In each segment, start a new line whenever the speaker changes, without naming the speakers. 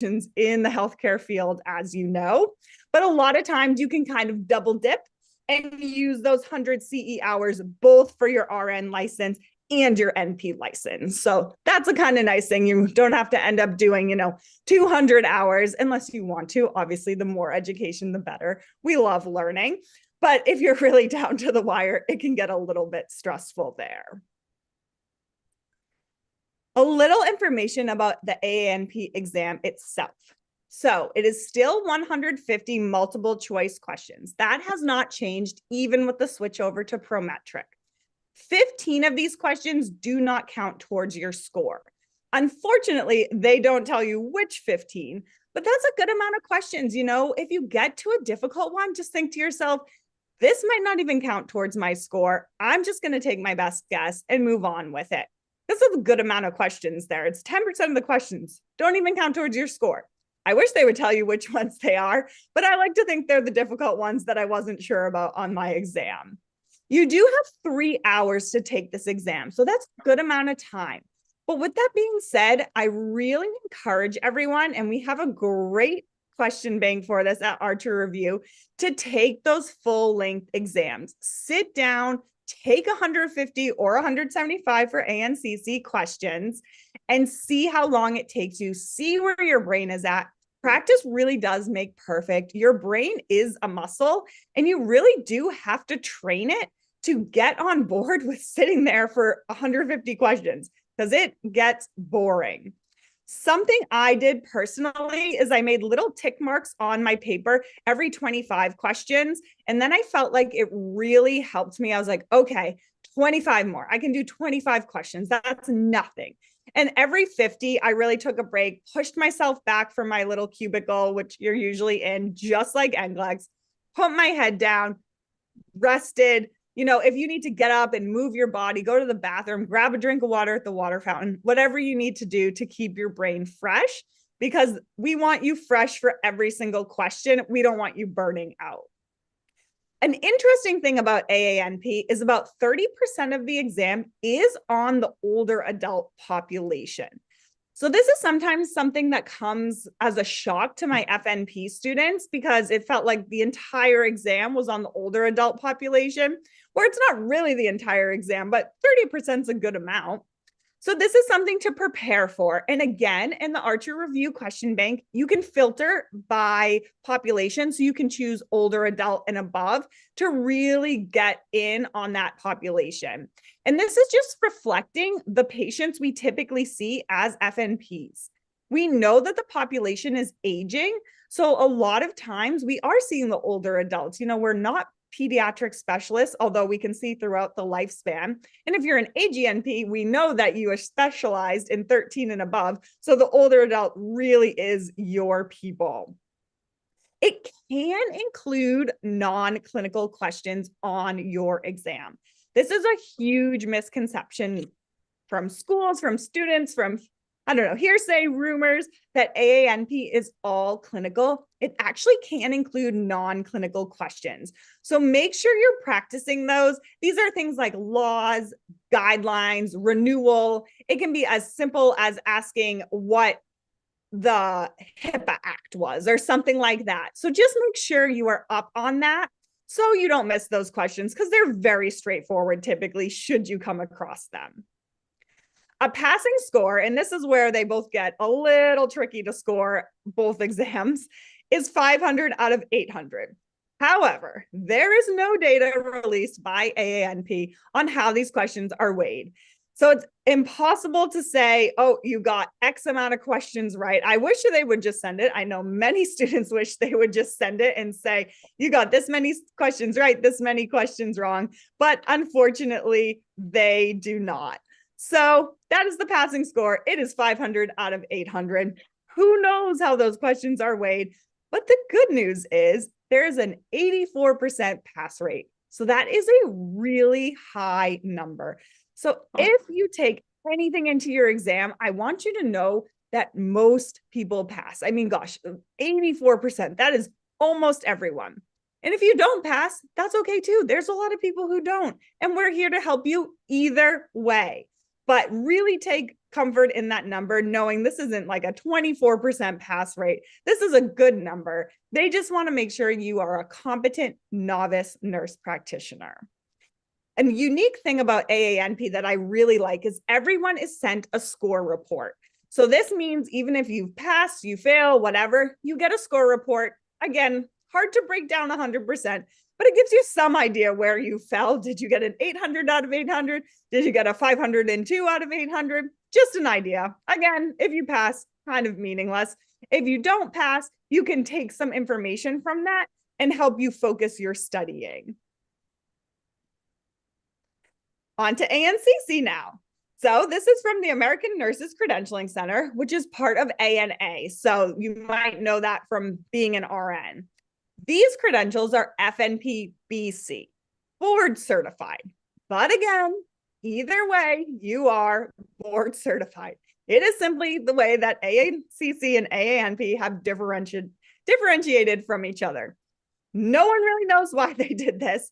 in the healthcare field, as you know, but a lot of times you can kind of double dip and use those 100 CE hours both for your RN license and your NP license. So that's a kind of nice thing. You don't have to end up doing, 200 hours unless you want to. Obviously, the more education, the better. We love learning. But if you're really down to the wire, it can get a little bit stressful there. A little information about the AANP exam itself. So it is still 150 multiple choice questions. That has not changed even with the switch over to Prometric. 15 of these questions do not count towards your score. Unfortunately, they don't tell you which 15, but that's a good amount of questions. If you get to a difficult one, just think to yourself, this might not even count towards my score. I'm just going to take my best guess and move on with it. This is a good amount of questions there. It's 10% of the questions don't even count towards your score. I wish they would tell you which ones they are, but I like to think they're the difficult ones that I wasn't sure about on my exam. You do have 3 hours to take this exam, so that's a good amount of time. But with that being said, I really encourage everyone, and we have a great question bank for this at Archer Review, to take those full-length exams. Sit down, take 150 or 175 for ANCC questions, and see how long it takes you. See where your brain is at. Practice really does make perfect. Your brain is a muscle, and you really do have to train it to get on board with sitting there for 150 questions, because it gets boring. Something I did personally is I made little tick marks on my paper every 25 questions. And then I felt like it really helped me. I was like, okay, 25 more. I can do 25 questions. That's nothing. And every 50, I really took a break, pushed myself back from my little cubicle, which you're usually in, just like NCLEX, put my head down, rested. If you need to get up and move your body, go to the bathroom, grab a drink of water at the water fountain, whatever you need to do to keep your brain fresh, because we want you fresh for every single question. We don't want you burning out. An interesting thing about AANP is about 30% of the exam is on the older adult population. So this is sometimes something that comes as a shock to my FNP students, because it felt like the entire exam was on the older adult population, where it's not really the entire exam, but 30% is a good amount. So this is something to prepare for. And again, in the Archer Review question bank, you can filter by population. So you can choose older adult and above to really get in on that population. And this is just reflecting the patients we typically see as FNPs. We know that the population is aging. So a lot of times we are seeing the older adults. We're not pediatric specialists, although we can see throughout the lifespan. And if you're an AGNP, we know that you are specialized in 13 and above. So the older adult really is your people. It can include non-clinical questions on your exam. This is a huge misconception from schools, from students, from hearsay, rumors that AANP is all clinical. It actually can include non-clinical questions. So make sure you're practicing those. These are things like laws, guidelines, renewal. It can be as simple as asking what the HIPAA Act was or something like that. So just make sure you are up on that so you don't miss those questions, because they're very straightforward typically, should you come across them. A passing score, and this is where they both get a little tricky to score, both exams, is 500 out of 800. However, there is no data released by AANP on how these questions are weighed. So it's impossible to say, oh, you got X amount of questions right. I wish they would just send it. I know many students wish they would just send it and say, you got this many questions right, this many questions wrong. But unfortunately, they do not. So that is the passing score. It is 500 out of 800. Who knows how those questions are weighed? But the good news is there is an 84% pass rate. So that is a really high number. So if you take anything into your exam, I want you to know that most people pass. I mean, gosh, 84%, that is almost everyone. And if you don't pass, that's okay too. There's a lot of people who don't. And we're here to help you either way. but really take comfort in that number, knowing this isn't like a 24% pass rate. This is a good number. They just want to make sure you are a competent novice nurse practitioner. And the unique thing about AANP that I really like is everyone is sent a score report. So this means even if you pass, you fail, whatever, you get a score report. Again, hard to break down 100%, but it gives you some idea where you fell. Did you get an 800 out of 800? Did you get a 502 out of 800? Just an idea. Again, if you pass, kind of meaningless. If you don't pass, you can take some information from that and help you focus your studying. On to ANCC now. So this is from the American Nurses Credentialing Center, which is part of ANA. So you might know that from being an RN. These credentials are FNP BC, board certified. But again, either way, you are board certified. It is simply the way that ANCC and AANP have differentiated from each other. No one really knows why they did this.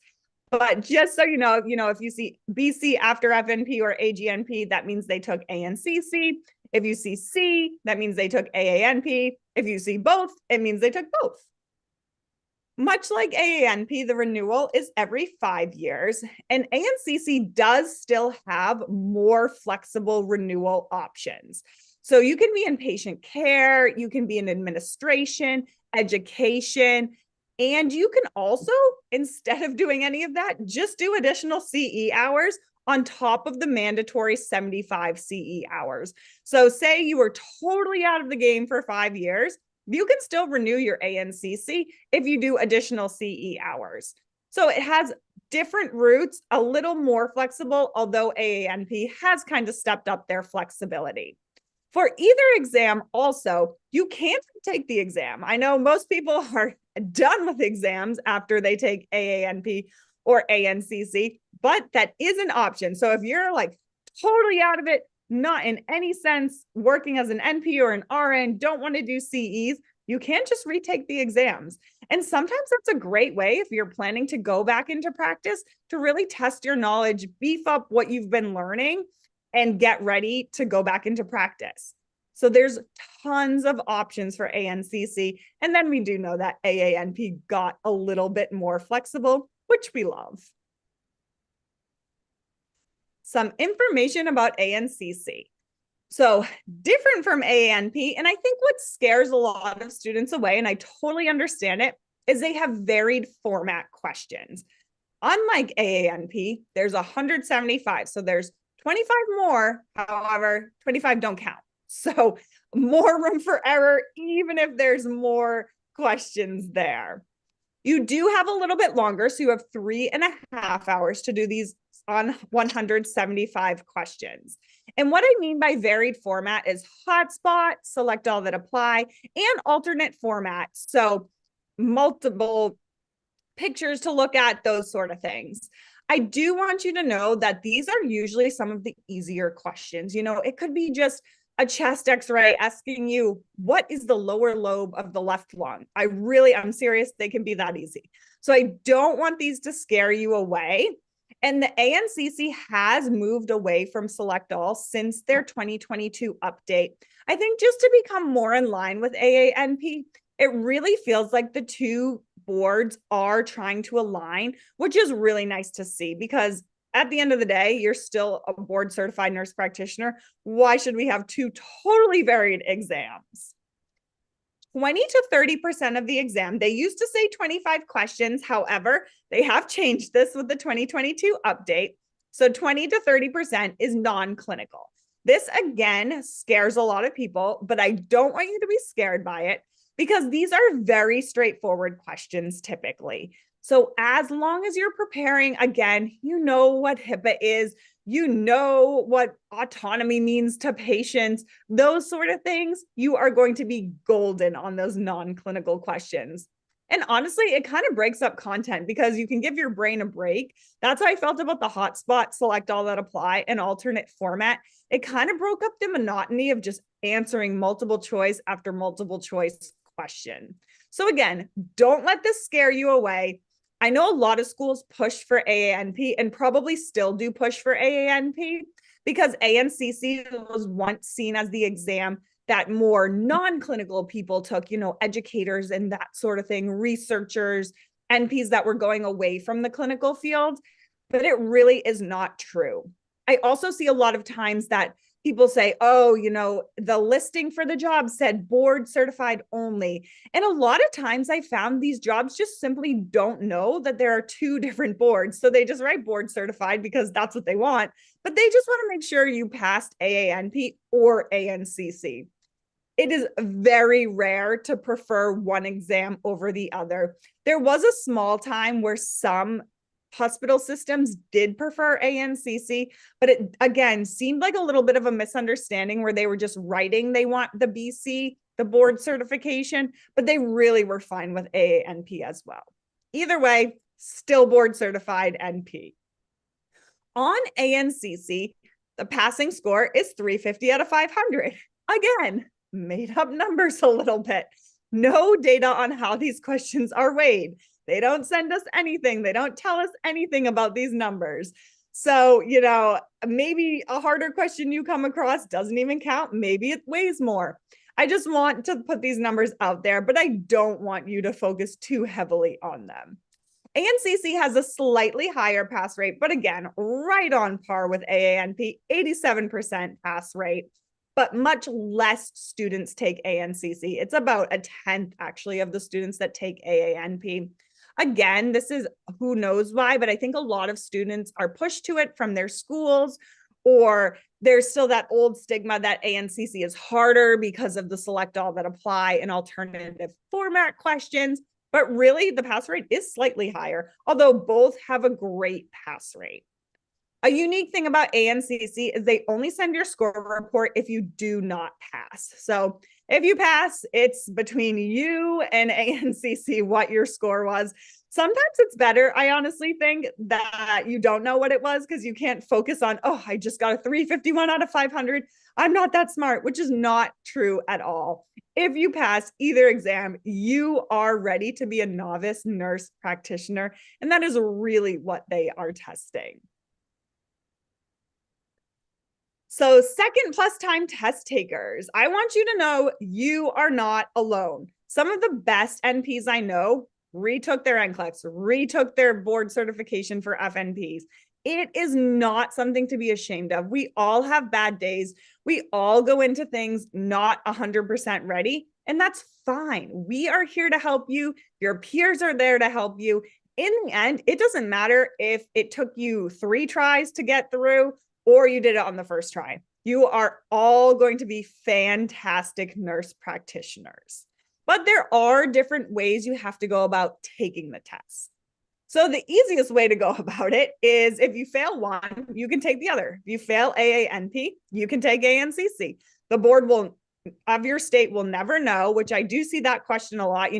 But just so you know, if you see BC after FNP or AGNP, that means they took ANCC. If you see C, that means they took AANP. If you see both, it means they took both. Much like AANP, the renewal is every 5 years, and ANCC does still have more flexible renewal options. So you can be in patient care, you can be in administration, education, and you can also, instead of doing any of that, just do additional CE hours on top of the mandatory 75 CE hours. So say you were totally out of the game for 5 years, you can still renew your ANCC if you do additional CE hours. So it has different routes, a little more flexible, although AANP has kind of stepped up their flexibility. For either exam also, you can't take the exam. I know most people are done with exams after they take AANP or ANCC, but that is an option. So if you're like totally out of it, not in any sense working as an NP or an RN, don't want to do CEs, you can just retake the exams. And sometimes that's a great way if you're planning to go back into practice to really test your knowledge, beef up what you've been learning, and get ready to go back into practice. So there's tons of options for ANCC. And then we do know that AANP got a little bit more flexible, which we love. Some information about ANCC. So different from AANP, and I think what scares a lot of students away, and I totally understand it, is they have varied format questions. Unlike AANP, there's 175, so there's 25 more, however, 25 don't count. So more room for error, even if there's more questions there. You do have a little bit longer, so you have 3.5 hours to do these on 175 questions. And what I mean by varied format is hotspot, select all that apply, and alternate format. So multiple pictures to look at, those sort of things. I do want you to know that these are usually some of the easier questions. It could be just a chest x-ray asking you, what is the lower lobe of the left lung? I'm serious, they can be that easy. So I don't want these to scare you away. And the ANCC has moved away from Select All since their 2022 update. I think just to become more in line with AANP, it really feels like the two boards are trying to align, which is really nice to see, because at the end of the day, you're still a board certified nurse practitioner. Why should we have two totally varied exams? 20 to 30% of the exam, they used to say 25 questions. However, they have changed this with the 2022 update. So 20 to 30% is non-clinical. This again scares a lot of people, but I don't want you to be scared by it, because these are very straightforward questions typically. So as long as you're preparing, again, you know what HIPAA is, you know what autonomy means to patients, those sort of things, you are going to be golden on those non-clinical questions. And honestly, it kind of breaks up content because you can give your brain a break. That's how I felt about the hotspot, select all that apply, and alternate format. It kind of broke up the monotony of just answering multiple choice after multiple choice question. So again, don't let this scare you away. I know a lot of schools push for AANP and probably still do push for AANP. because ANCC was once seen as the exam that more non-clinical people took, educators and that sort of thing, researchers, NPs that were going away from the clinical field, but it really is not true. I also see a lot of times that people say, oh, the listing for the job said board certified only. And a lot of times I found these jobs just simply don't know that there are two different boards. So they just write board certified because that's what they want, but they just want to make sure you passed AANP or ANCC. It is very rare to prefer one exam over the other. There was a small time where some hospital systems did prefer ANCC, but it again seemed like a little bit of a misunderstanding where they were just writing they want the BC, the board certification, but they really were fine with AANP as well. Either way, still board certified NP. On ANCC, the passing score is 350 out of 500. Again, made up numbers a little bit. No data on how these questions are weighed. They don't send us anything. They don't tell us anything about these numbers. So, maybe a harder question you come across doesn't even count. Maybe it weighs more. I just want to put these numbers out there, but I don't want you to focus too heavily on them. ANCC has a slightly higher pass rate, but again, right on par with AANP, 87% pass rate, but much less students take ANCC. It's about a 10th actually of the students that take AANP. Again, this is who knows why, but I think a lot of students are pushed to it from their schools, or there's still that old stigma that ANCC is harder because of the select all that apply and alternative format questions. But really, the pass rate is slightly higher, although both have a great pass rate. A unique thing about ANCC is they only send your score report if you do not pass. So if you pass, it's between you and ANCC what your score was. Sometimes it's better, I honestly think, that you don't know what it was because you can't focus on, oh, I just got a 351 out of 500. I'm not that smart, which is not true at all. If you pass either exam, you are ready to be a novice nurse practitioner, and that is really what they are testing. So second plus time test takers, I want you to know you are not alone. Some of the best NPs I know retook their NCLEX, retook their board certification for FNPs. It is not something to be ashamed of. We all have bad days. We all go into things not 100% ready, and that's fine. We are here to help you. Your peers are there to help you. In the end, it doesn't matter if it took you 3 tries to get through or you did it on the first try. You are all going to be fantastic nurse practitioners. But there are different ways you have to go about taking the test. So the easiest way to go about it is if you fail one, you can take the other. If you fail AANP, you can take ANCC. The board of your state will never know, which I do see that question a lot.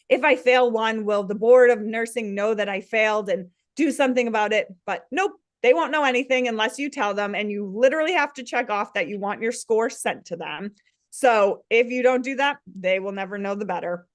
If I fail one, will the board of nursing know that I failed and do something about it? But nope. They won't know anything unless you tell them, and you literally have to check off that you want your score sent to them. So if you don't do that, they will never know the better.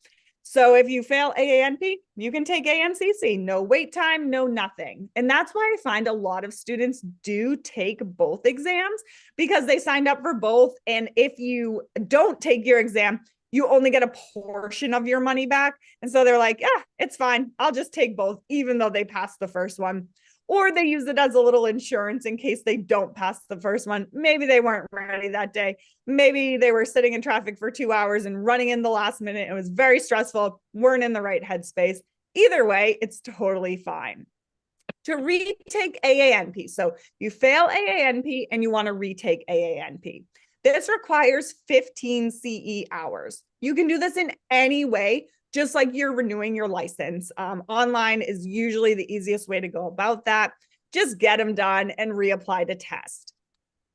So if you fail AANP, you can take ANCC, no wait time, no nothing. And that's why I find a lot of students do take both exams because they signed up for both. And if you don't take your exam, you only get a portion of your money back. And so they're like, yeah, it's fine. I'll just take both, even though they passed the first one. Or they use it as a little insurance in case they don't pass the first one. Maybe they weren't ready that day. Maybe they were sitting in traffic for 2 hours and running in the last minute. It was very stressful, weren't in the right headspace. Either way, it's totally fine. To retake AANP, so you fail AANP and you want to retake AANP. This requires 15 CE hours. You can do this in any way, just like you're renewing your license. Online is usually the easiest way to go about that. Just get them done and reapply to test.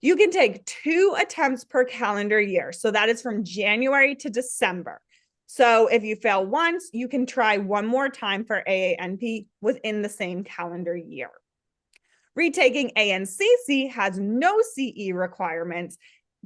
You can take 2 attempts per calendar year. So that is from January to December. So if you fail once, you can try one more time for AANP within the same calendar year. Retaking ANCC has no CE requirements,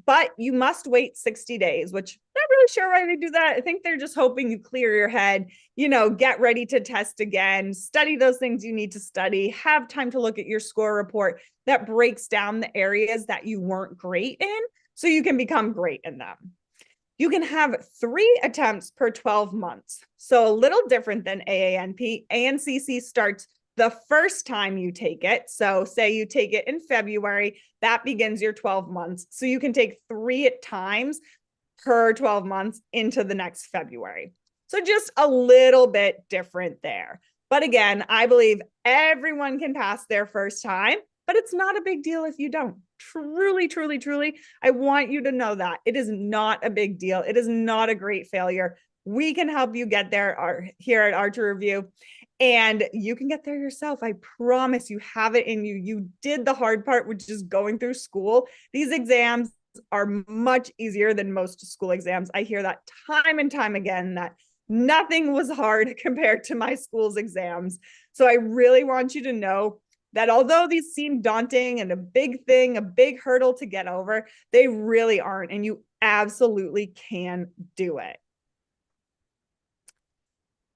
but you must wait 60 days, which that really sure why they do that. I think they're just hoping you clear your head, get ready to test again, study those things you need to study, have time to look at your score report that breaks down the areas that you weren't great in so you can become great in them. You can have 3 attempts per 12 months. So a little different than AANP. ANCC starts the first time you take it. So say you take it in February, that begins your 12 months. So you can take 3 times per 12 months into the next February. So just a little bit different there. But again, I believe everyone can pass their first time, but it's not a big deal if you don't. Truly, truly, truly, I want you to know that it is not a big deal. It is not a great failure. We can help you get there here at Archer Review, and you can get there yourself. I promise you have it in you. You did the hard part, which is going through school. These exams are much easier than most school exams. I hear that time and time again, that nothing was hard compared to my school's exams. So I really want you to know that although these seem daunting and a big thing, a big hurdle to get over, they really aren't, and you absolutely can do it.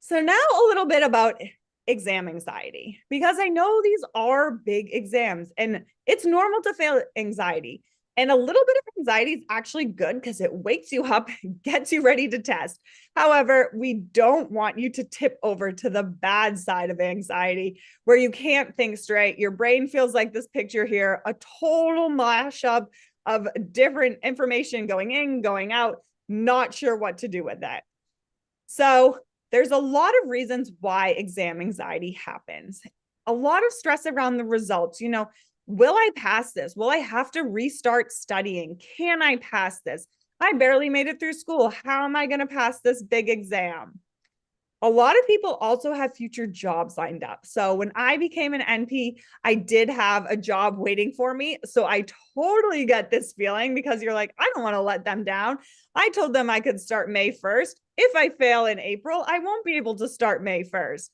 So now a little bit about exam anxiety, because I know these are big exams and it's normal to feel anxiety. And a little bit of anxiety is actually good because it wakes you up and gets you ready to test. However, we don't want you to tip over to the bad side of anxiety where you can't think straight. Your brain feels like this picture here, a total mashup of different information going in, going out, not sure what to do with that. So there's a lot of reasons why exam anxiety happens. A lot of stress around the results. Will I pass this? Will I have to restart studying? Can I pass this? I barely made it through school. How am I going to pass this big exam? A lot of people also have future jobs lined up. So when I became an NP, I did have a job waiting for me. So I totally get this feeling because you're like, I don't want to let them down. I told them I could start May 1st. If I fail in April, I won't be able to start May 1st.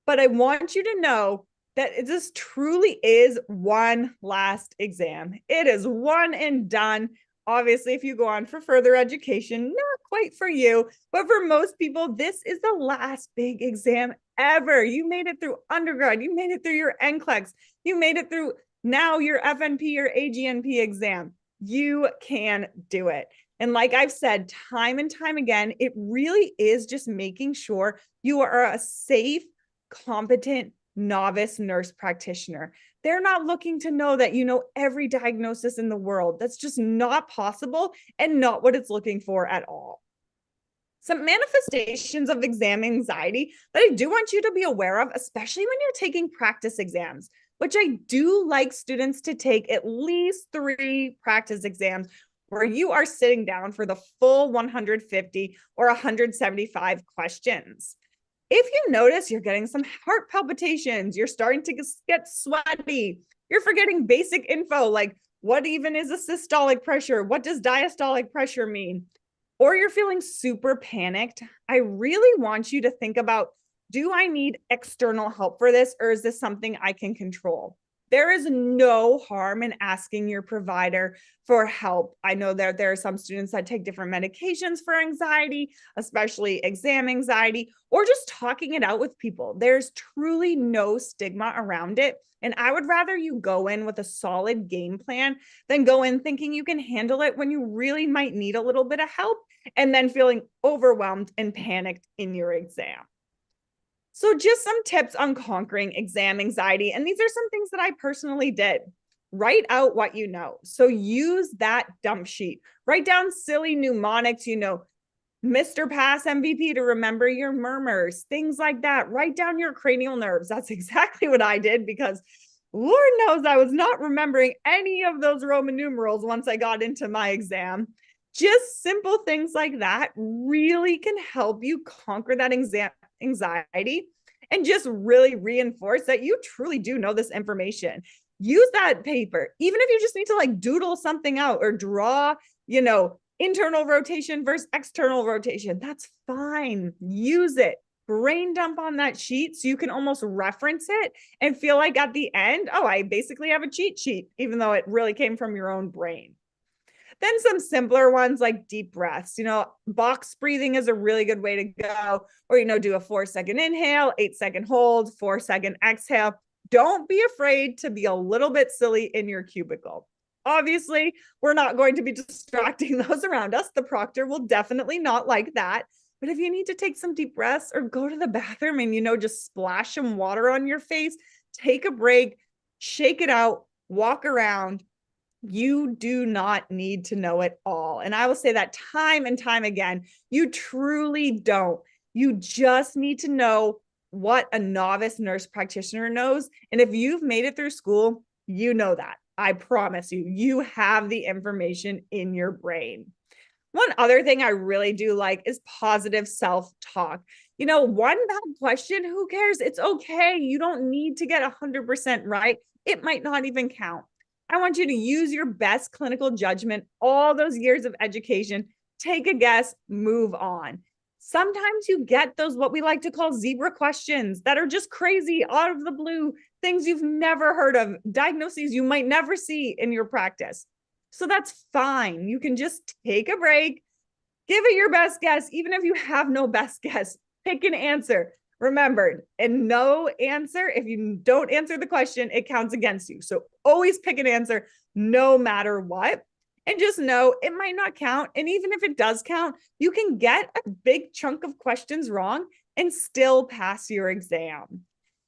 But I want you to know that this truly is one last exam. It is one and done. Obviously, if you go on for further education, not quite for you, but for most people, this is the last big exam ever. You made it through undergrad. You made it through your NCLEX. You made it through now your FNP or AGNP exam. You can do it. And like I've said time and time again, it really is just making sure you are a safe, competent novice nurse practitioner. They're not looking to know that you know every diagnosis in the world. That's just not possible and not what it's looking for at all. Some manifestations of exam anxiety that I do want you to be aware of, especially when you're taking practice exams, which I do like students to take at least 3 practice exams where you are sitting down for the full 150 or 175 questions. If you notice you're getting some heart palpitations, you're starting to get sweaty, you're forgetting basic info like what even is a systolic pressure? What does diastolic pressure mean? Or you're feeling super panicked, I really want you to think about, do I need external help for this, or is this something I can control? There is no harm in asking your provider for help. I know that there are some students that take different medications for anxiety, especially exam anxiety, or just talking it out with people. There's truly no stigma around it. And I would rather you go in with a solid game plan than go in thinking you can handle it when you really might need a little bit of help and then feeling overwhelmed and panicked in your exam. So just some tips on conquering exam anxiety. And these are some things that I personally did. Write out what you know. So use that dump sheet. Write down silly mnemonics, Mr. Pass MVP to remember your murmurs, things like that. Write down your cranial nerves. That's exactly what I did because Lord knows I was not remembering any of those Roman numerals once I got into my exam. Just simple things like that really can help you conquer that anxiety and just really reinforce that you truly do know this information. Use that paper, even if you just need to like doodle something out or draw, internal rotation versus external rotation. That's fine. Use it. Brain dump on that sheet so you can almost reference it and feel like at the end, oh, I basically have a cheat sheet, even though it really came from your own brain. Then some simpler ones like deep breaths. Box breathing is a really good way to go. Or, do a 4-second inhale, 8-second hold, 4-second exhale. Don't be afraid to be a little bit silly in your cubicle. Obviously, we're not going to be distracting those around us. The proctor will definitely not like that. But if you need to take some deep breaths or go to the bathroom and, just splash some water on your face, take a break, shake it out, walk around. You do not need to know it all. And I will say that time and time again, you truly don't. You just need to know what a novice nurse practitioner knows. And if you've made it through school, you know that. I promise you, you have the information in your brain. One other thing I really do like is positive self-talk. One bad question, who cares? It's okay. You don't need to get 100% right. It might not even count. I want you to use your best clinical judgment, all those years of education, take a guess, move on. Sometimes you get those, what we like to call zebra questions that are just crazy, out of the blue, things you've never heard of, diagnoses you might never see in your practice. So that's fine. You can just take a break, give it your best guess. Even if you have no best guess, pick an answer. Remember, and no answer, if you don't answer the question, it counts against you. So always pick an answer no matter what. And just know it might not count. And even if it does count, you can get a big chunk of questions wrong and still pass your exam.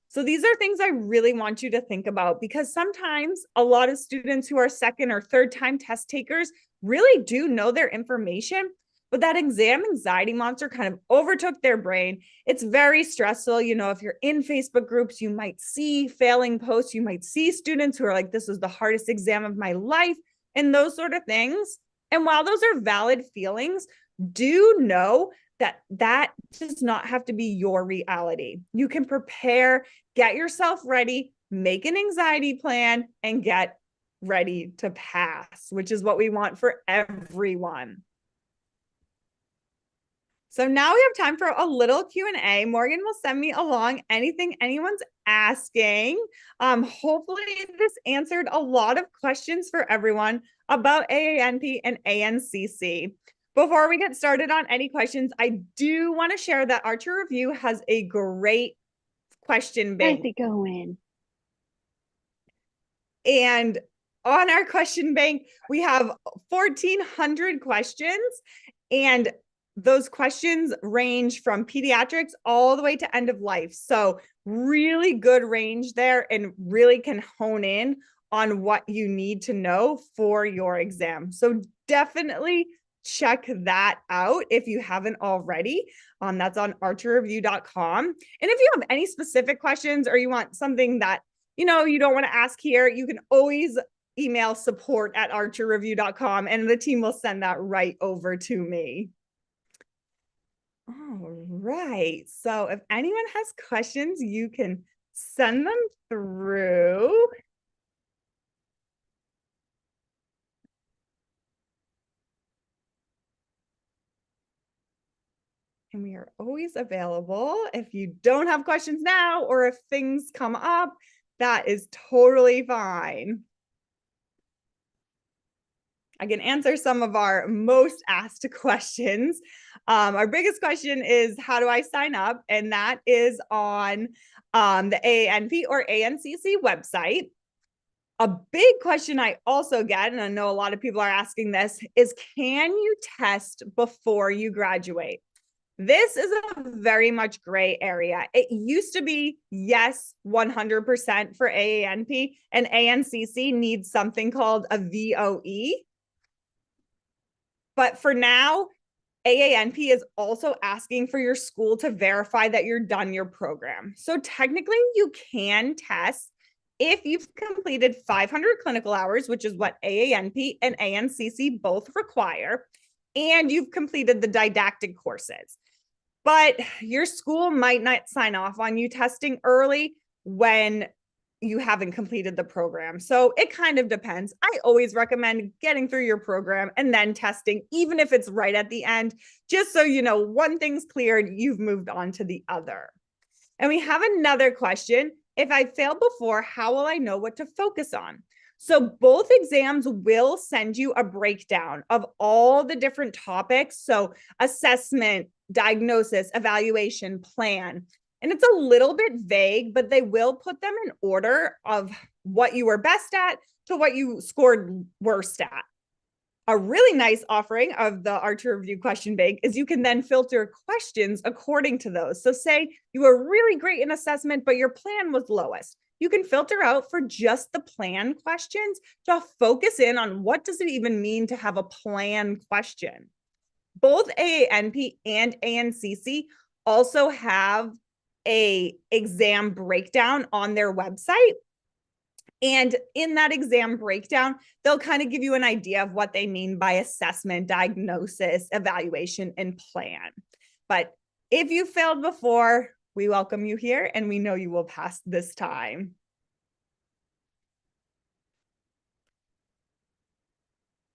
So these are things I really want you to think about, because sometimes a lot of students who are second or third time test takers really do know their information, but that exam anxiety monster kind of overtook their brain. It's very stressful. If you're in Facebook groups, you might see failing posts. You might see students who are like, this is the hardest exam of my life, and those sort of things. And while those are valid feelings, do know that does not have to be your reality. You can prepare, get yourself ready, make an anxiety plan, and get ready to pass, which is what we want for everyone. So now we have time for a little Q&A. Morgan will send me along anything anyone's asking. Hopefully this answered a lot of questions for everyone about AANP and ANCC. Before we get started on any questions, I do want to share that Archer Review has a great question bank.
How's it going?
And on our question bank, we have 1,400 questions, and those questions range from pediatrics all the way to end of life. So really good range there, and really can hone in on what you need to know for your exam. So definitely check that out if you haven't already. That's on archerreview.com. And if you have any specific questions, or you want something that you don't want to ask here, you can always email support@archerreview.com, and the team will send that right over to me. All right. So if anyone has questions, you can send them through. And we are always available. If you don't have questions now, or if things come up, that is totally fine. I can answer some of our most asked questions. Our biggest question is, how do I sign up? And that is on the AANP or ANCC website. A big question I also get, and I know a lot of people are asking this, is can you test before you graduate? This is a very much gray area. It used to be, yes, 100% for AANP, and ANCC needs something called a VOE. But for now, AANP is also asking for your school to verify that you're done your program. So technically, you can test if you've completed 500 clinical hours, which is what AANP and ANCC both require, and you've completed the didactic courses. But your school might not sign off on you testing early when you haven't completed the program. So it kind of depends. I always recommend getting through your program and then testing, even if it's right at the end, just so you know one thing's cleared, you've moved on to the other. And we have another question. If I failed before, how will I know what to focus on? So both exams will send you a breakdown of all the different topics. So assessment, diagnosis, evaluation, plan. And it's a little bit vague, but they will put them in order of what you were best at to what you scored worst at. A really nice offering of the Archer Review question bank is you can then filter questions according to those. So say you were really great in assessment, but your plan was lowest. You can filter out for just the plan questions to focus in on what does it even mean to have a plan question. Both AANP and ANCC also have a exam breakdown on their website. And in that exam breakdown, they'll kind of give you an idea of what they mean by assessment, diagnosis, evaluation, and plan. But if you failed before, we welcome you here and we know you will pass this time.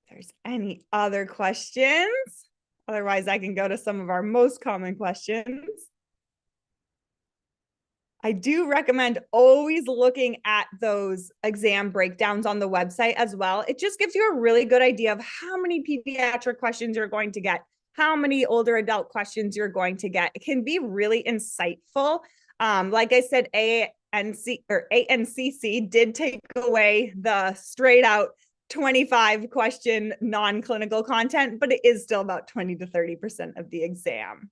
If there's any other questions, otherwise I can go to some of our most common questions. I do recommend always looking at those exam breakdowns on the website as well. It just gives you a really good idea of how many pediatric questions you're going to get, how many older adult questions you're going to get. It can be really insightful. Like I said, ANCC did take away the straight out 25 question non-clinical content, but it is still about 20 to 30% of the exam.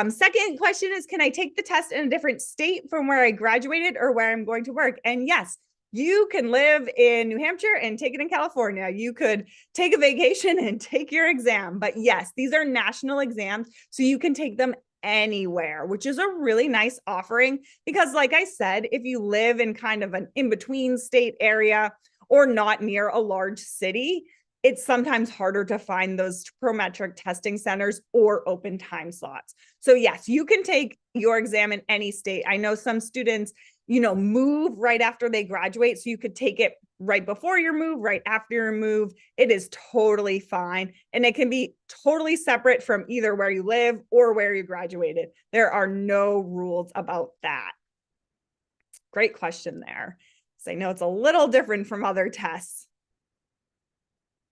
Second question is, can I take the test in a different state from where I graduated or where I'm going to work? And yes, you can live in New Hampshire and take it in California. You could take a vacation and take your exam. But yes, these are national exams, so you can take them anywhere, which is a really nice offering because, like I said, if you live in kind of an in-between state area or not near a large city, it's sometimes harder to find those prometric testing centers or open time slots. So yes, you can take your exam in any state. I know some students, move right after they graduate. So you could take it right before your move, right after your move. It is totally fine. And it can be totally separate from either where you live or where you graduated. There are no rules about that. Great question there. So I know it's a little different from other tests.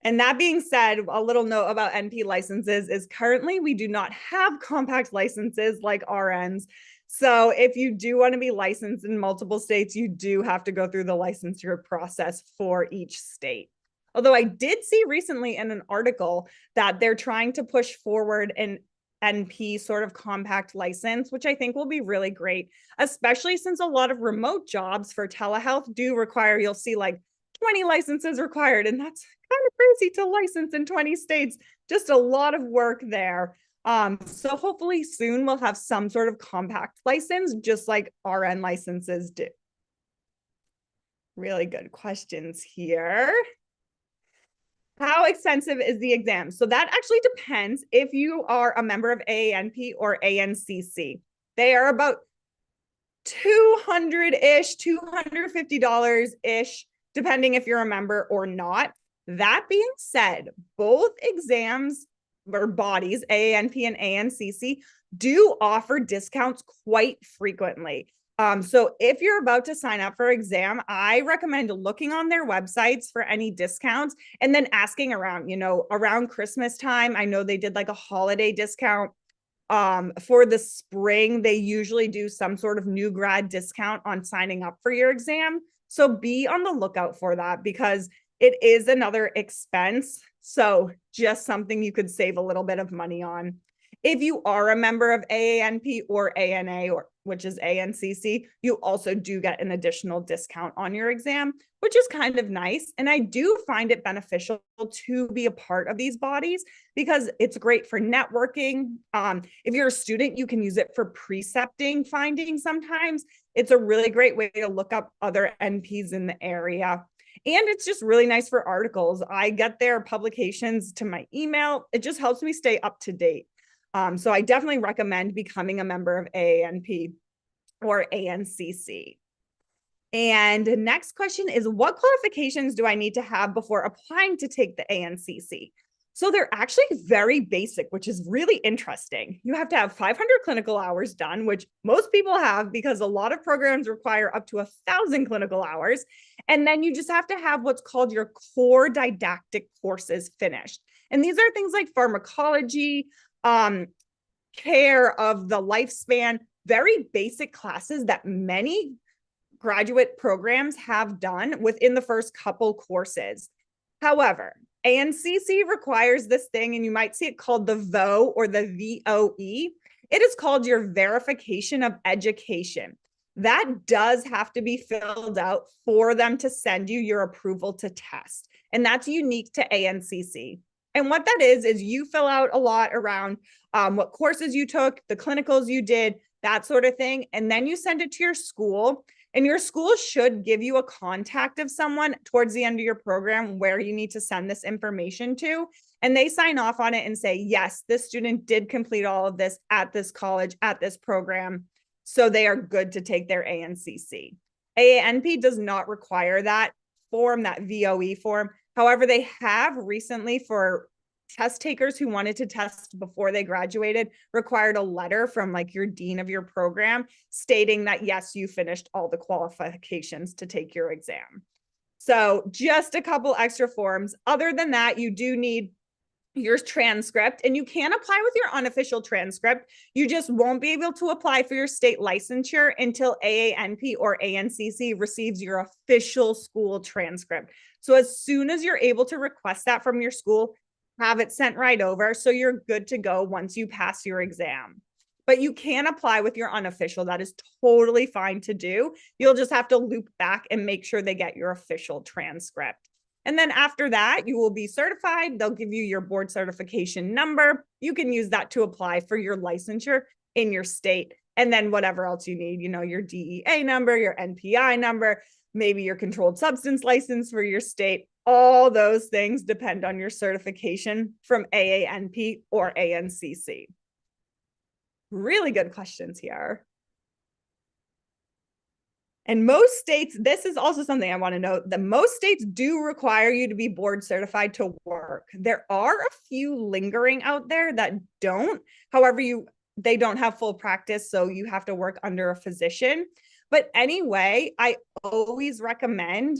And that being said, a little note about NP licenses is currently we do not have compact licenses like RNs. So if you do want to be licensed in multiple states, you do have to go through the licensure process for each state. Although I did see recently in an article that they're trying to push forward an NP sort of compact license, which I think will be really great, especially since a lot of remote jobs for telehealth do require, you'll see like 20 licenses required, and that's kind of crazy to license in 20 states. Just a lot of work there. So hopefully soon we'll have some sort of compact license, just like RN licenses do. Really good questions here. How expensive is the exam? So that actually depends if you are a member of AANP or ANCC. They are about $200-ish, $250-ish, depending if you're a member or not. That being said, both exams or bodies, AANP and ANCC, do offer discounts quite frequently. So if you're about to sign up for exam, I recommend looking on their websites for any discounts and then asking around, around Christmas time. I know they did like a holiday discount. For the spring, they usually do some sort of new grad discount on signing up for your exam. So be on the lookout for that because it is another expense. So just something you could save a little bit of money on. If you are a member of AANP or ANA, which is ANCC, you also do get an additional discount on your exam, which is kind of nice. And I do find it beneficial to be a part of these bodies because it's great for networking. If you're a student, you can use it for precepting findings sometimes. It's a really great way to look up other NPs in the area. And it's just really nice for articles. I get their publications to my email. It just helps me stay up to date. So I definitely recommend becoming a member of AANP or ANCC. And the next question is, what qualifications do I need to have before applying to take the ANCC? So they're actually very basic, which is really interesting. You have to have 500 clinical hours done, which most people have because a lot of programs require up to 1,000 clinical hours. And then you just have to have what's called your core didactic courses finished. And these are things like pharmacology, care of the lifespan, very basic classes that many graduate programs have done within the first couple courses. However, ANCC requires this thing, and you might see it called the VO or the VOE. It is called your verification of education. That does have to be filled out for them to send you your approval to test. And that's unique to ANCC. And what that is you fill out a lot around what courses you took, the clinicals you did, that sort of thing. And then you send it to your school. And your school should give you a contact of someone towards the end of your program where you need to send this information to. And they sign off on it and say, yes, this student did complete all of this at this college, at this program. So they are good to take their ANCC. AANP does not require that form, that VOE form. However, they have recently, for test takers who wanted to test before they graduated, required a letter from like your dean of your program stating that, yes, you finished all the qualifications to take your exam. So just a couple extra forms. Other than that, you do need your transcript, and you can apply with your unofficial transcript. You just won't be able to apply for your state licensure until AANP or ANCC receives your official school transcript. So as soon as you're able to request that from your school, have it sent right over, so you're good to go once you pass your exam. But you can apply with your unofficial. That is totally fine to do. You'll just have to loop back and make sure they get your official transcript. And then after that, you will be certified. They'll give you your board certification number. You can use that to apply for your licensure in your state. And then whatever else you need, your DEA number, your NPI number, maybe your controlled substance license for your state. All those things depend on your certification from AANP or ANCC. Really good questions here. And most states, this is also something I want to note, that most states do require you to be board certified to work. There are a few lingering out there that don't. However, they don't have full practice, so you have to work under a physician. But anyway, I always recommend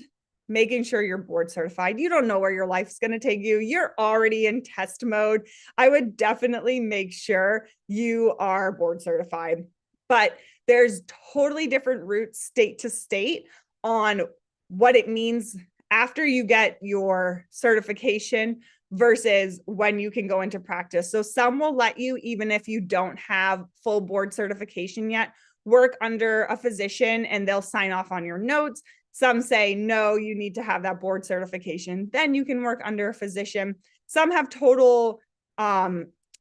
making sure you're board certified. You don't know where your life's going to take you. You're already in test mode. I would definitely make sure you are board certified. But there's totally different routes state to state on what it means after you get your certification versus when you can go into practice. So some will let you, even if you don't have full board certification yet, work under a physician and they'll sign off on your notes. Some say, no, you need to have that board certification. Then you can work under a physician. Some have total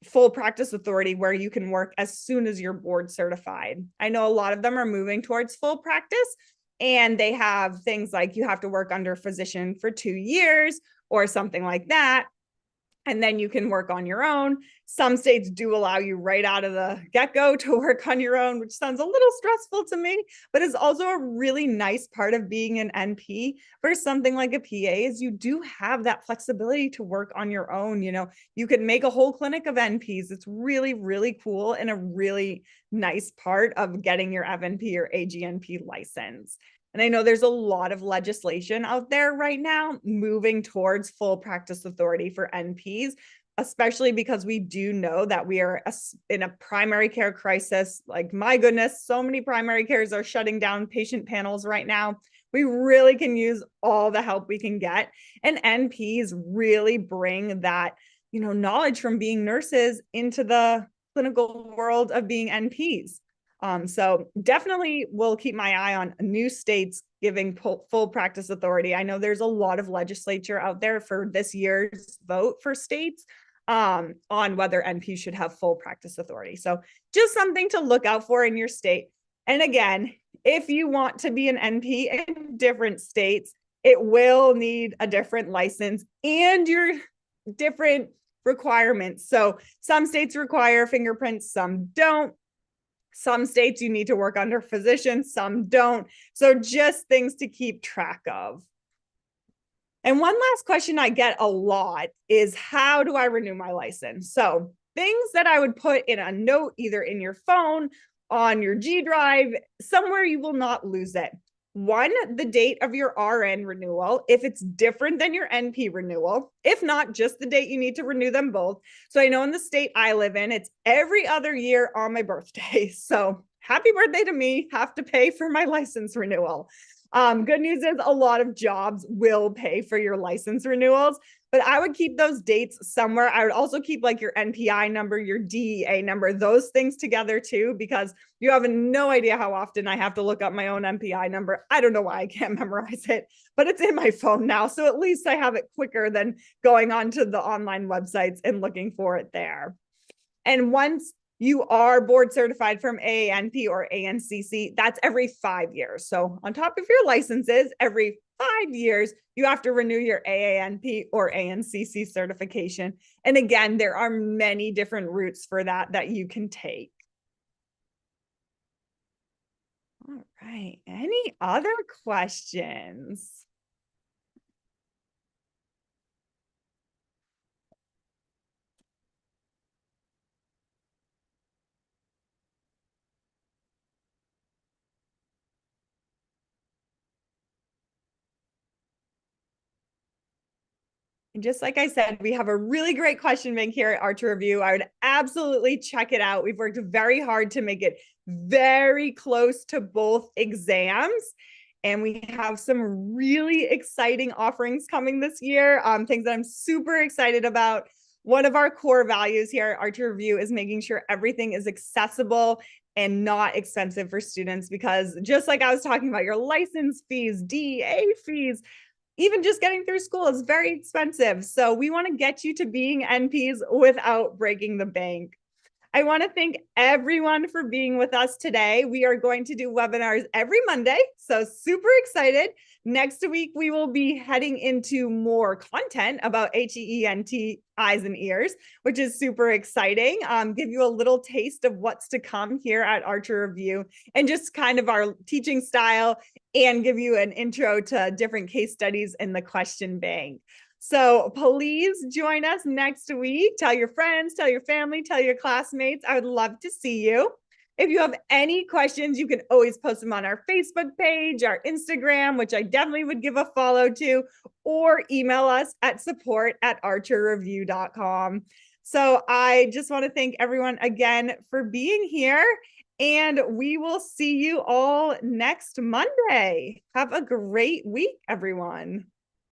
full practice authority where you can work as soon as you're board certified. I know a lot of them are moving towards full practice, and they have things like you have to work under a physician for 2 years or something like that. And then you can work on your own. Some states do allow you right out of the get-go to work on your own, which sounds a little stressful to me, but is also a really nice part of being an NP versus something like a PA is you do have that flexibility to work on your own. You could make a whole clinic of NPs. It's really, really cool and a really nice part of getting your FNP or AGNP license. And I know there's a lot of legislation out there right now moving towards full practice authority for NPs, especially because we do know that we are in a primary care crisis. Like, my goodness, so many primary cares are shutting down patient panels right now. We really can use all the help we can get. And NPs really bring that, knowledge from being nurses into the clinical world of being NPs. So definitely will keep my eye on new states giving full practice authority. I know there's a lot of legislature out there for this year's vote for states on whether NPs should have full practice authority. So just something to look out for in your state. And again, if you want to be an NP in different states, it will need a different license and your different requirements. So some states require fingerprints, some don't. Some states you need to work under physicians, some don't. So just things to keep track of. And one last question I get a lot is, how do I renew my license? So things that I would put in a note, either in your phone, on your G Drive, somewhere you will not lose it. One, the date of your RN renewal, if it's different than your NP renewal. If not, just the date you need to renew them both. So I know in the state I live in, it's every other year on my birthday. So happy birthday to me, have to pay for my license renewal. Good news is a lot of jobs will pay for your license renewals, but I would keep those dates somewhere. I would also keep like your NPI number, your DEA number, those things together too, because you have no idea how often I have to look up my own NPI number. I don't know why I can't memorize it, but it's in my phone now. So at least I have it quicker than going onto the online websites and looking for it there. And once you are board certified from AANP or ANCC, that's every 5 years. So on top of your licenses, every 5 years, you have to renew your AANP or ANCC certification. And again, there are many different routes for that you can take. All right. Any other questions? And just like I said, we have a really great question bank here at Archer Review. I would absolutely check it out. We've worked very hard to make it very close to both exams. And we have some really exciting offerings coming this year, things that I'm super excited about. One of our core values here at Archer Review is making sure everything is accessible and not expensive for students, because just like I was talking about, your license fees, DEA fees, even just getting through school is very expensive. So we want to get you to being NPs without breaking the bank. I want to thank everyone for being with us today. We are going to do webinars every Monday, so super excited. Next week, we will be heading into more content about HEENT eyes and ears, which is super exciting. Give you a little taste of what's to come here at Archer Review and just kind of our teaching style, and give you an intro to different case studies in the question bank. So please join us next week. Tell your friends, tell your family, tell your classmates. I would love to see you. If you have any questions, you can always post them on our Facebook page, our Instagram, which I definitely would give a follow to, or email us at support@archerreview.com. So I just want to thank everyone again for being here, and we will see you all next Monday. Have a great week, everyone.